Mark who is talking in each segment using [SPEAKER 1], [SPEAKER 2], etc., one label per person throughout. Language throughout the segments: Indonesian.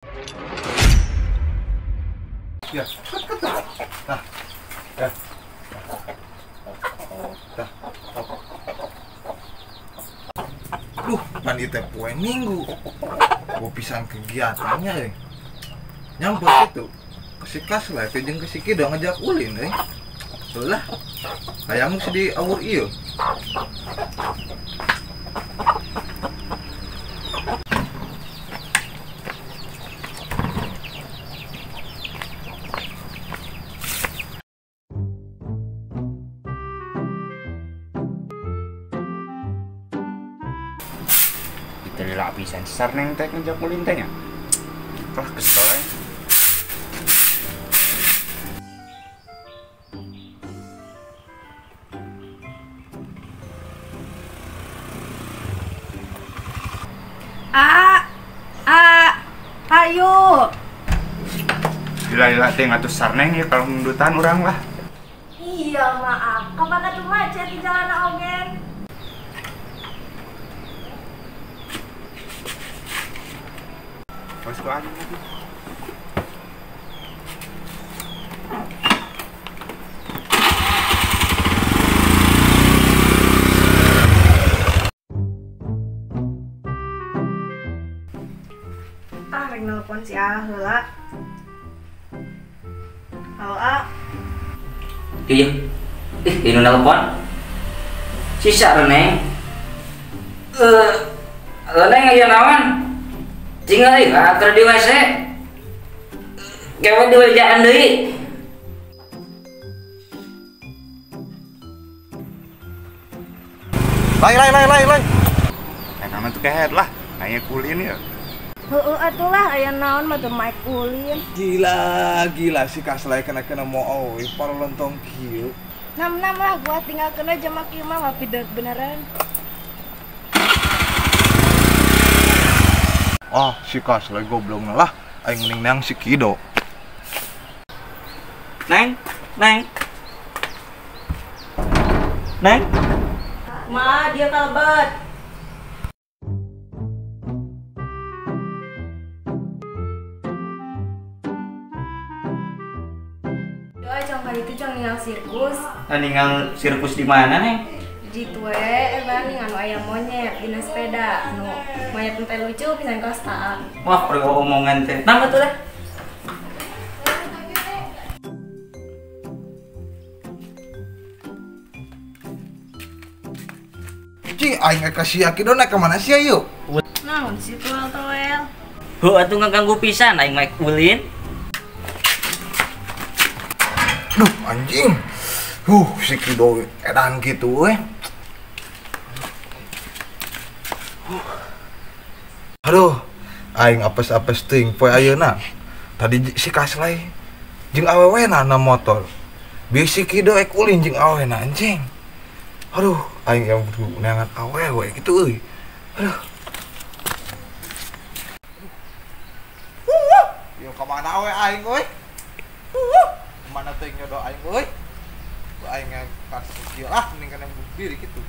[SPEAKER 1] Ya, nah, dah, dah. Pan itu poe minggu, gua pisang kegiatannya, nyampe itu, kesikas lah, kejeng kesiki dong ngajak ulin, lah, kayak mesti di awur iyo.
[SPEAKER 2] Dari lapisan besar neng teh ngejak ulin tehnya. Lah kesel ya.
[SPEAKER 3] Ayo.
[SPEAKER 2] Lila teh ngatus sarneng ya kalau mundutan orang lah.
[SPEAKER 3] Iya maaf, kapan atuh macet di jalan ogen?
[SPEAKER 2] Masuk aja lagi.
[SPEAKER 3] Rek nelpon si heula. Halo, A.
[SPEAKER 4] Iya. Ini nelpon. Sisa Reneng. Reneng aya naon? Tinggal ieu keur di WC. Gawe di wejaan deui.
[SPEAKER 1] Lai.
[SPEAKER 2] Nama tuh kehead lah, nanya kulin ya.
[SPEAKER 3] Heueuh atulah aya naon mah teu maek ulin.
[SPEAKER 1] Gila si kaslay kena mau euy parlontong kieu.
[SPEAKER 3] Nam lah gua tinggalkeun aja mak ieu mah tapi beneran.
[SPEAKER 1] Oh, si kaslay goblok lah. Aing mending nang si Kido.
[SPEAKER 4] Neng.
[SPEAKER 3] Ma, dia kalbat. Doa jangan itu jangan ningal sirkus.
[SPEAKER 4] Ningal sirkus di mana, Neng?
[SPEAKER 3] Jitu we, ningal ayam monyet dina sepeda. Nu monyet teh lucu pisan kostaan.
[SPEAKER 4] Wah, perlu omongan teh. Nama tuh dah.
[SPEAKER 1] Ci, aing kasih Kido naik ke mana sih ayo?
[SPEAKER 3] Naon sih toel?
[SPEAKER 4] Heuh atuh ngaganggu pisan aing maek ulin.
[SPEAKER 1] Duh, anjing. Si Kido edan gitu Aduh, aing apes-apes ting poe ayeuna. Tadi si kaslay jeung awewena na motor. Bisi Kido ek ulin jeung awewena anjing. Aduh, aing yang neangan awewe gitu euy. Aduh. Yo kemana we aing euy? Mana teh nyodo aing euy? Aing kas kieu lah mending kana bunuh diri gitu.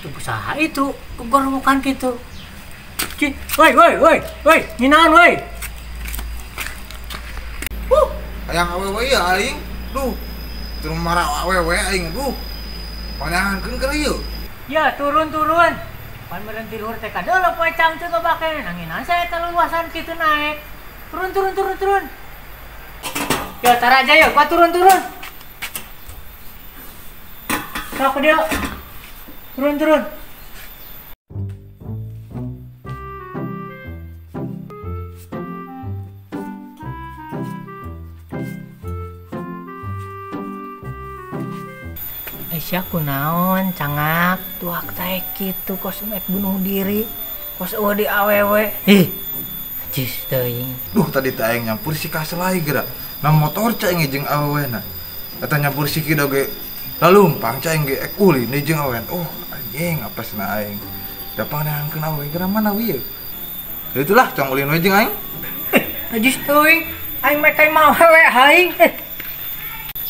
[SPEAKER 5] Itu usaha itu kegorowokan gitu. Woi, nyinaon woi.
[SPEAKER 1] Hayang awewe ya aing. Duh. Turun marah awewe aing duh. Pandangankeun keur ieu.
[SPEAKER 5] Ya turun. Pan berhenti luhur teh kadeuleuh poe cangceuk kebake nanginan saya luasan kitu naik. Turun. Ya tar aja yuk, gua turun. Sok dia. Turun. Sia kunaon cangak tuak teh kitu kos mek bunuh diri kos eueuh di awewe cis teuing.
[SPEAKER 1] Duh tadi teh aing nyampur si kaslay geura. Nang motor cai jeung awewena. Eta nyampur si Kido ge lalumpang cai ge ek ulin jeung awewen. Oh anjing apesna aing. Da pandangankeun awewe geura mana wieu. Itulah cong ulin we jeung aing.
[SPEAKER 5] Cis teuing aing mek kai mau awewe aing.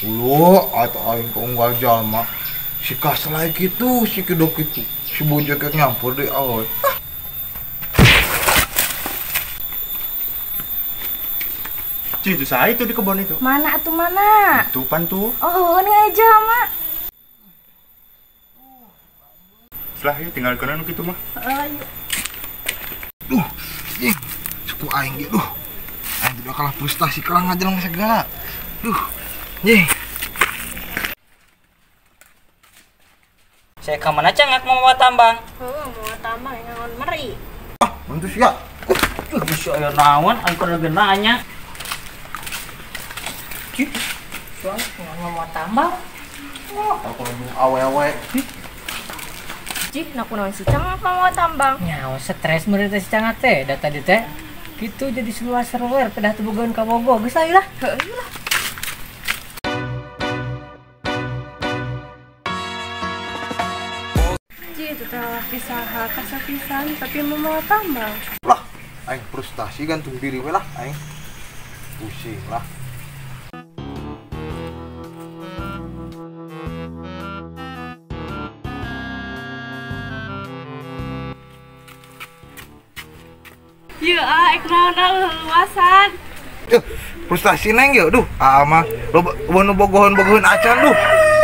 [SPEAKER 1] Ulu atau aing ke unggal jalma. Si kaslay gitu, si Kido gitu. Si bujur kayak nyampur di awal.
[SPEAKER 2] Ci, itu saya itu di kebun itu.
[SPEAKER 3] Mana atuh mana?
[SPEAKER 2] Tuh pan tuh.
[SPEAKER 3] Oh, ini aja, Mak.
[SPEAKER 2] Setelah ya tinggal kanan gitu mah.
[SPEAKER 1] Duh, jing, suku aing gitu. Aing udah kalah frustasi kalah ngajelang segala. Duh, jing.
[SPEAKER 4] Saya ke mana cengak mau bawa tambang?
[SPEAKER 3] Mau tambah yang meri.
[SPEAKER 1] Ah, mantus ya.
[SPEAKER 4] Bisa ya naon, angkor lagi nanya.
[SPEAKER 5] Soalnya mau tambah.
[SPEAKER 1] Aku lagi awe-awe.
[SPEAKER 3] Cih, naku naon si cengak mau tambang.
[SPEAKER 5] Nyawa stres merita si cangak teh, data di teh. Gitu jadi seluas serwer pedah tubugan ka Bogo, geus lah.
[SPEAKER 3] Heuh lah. Cih, itu teh laki saha kasapisan tapi mau tambang.
[SPEAKER 1] Lah, aing frustasi gantung diri we lah aing. Pusing lah.
[SPEAKER 3] Iya, naon luasan.
[SPEAKER 1] Frustasi neng ya, duh, mah lo bogohon acan duh.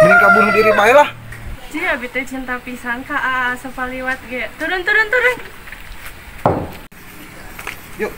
[SPEAKER 1] Mending kabunuh diri bae lah.
[SPEAKER 3] Cih, abi teh cinta pisan ka sepaliwat ge. Turun.
[SPEAKER 1] Yuk,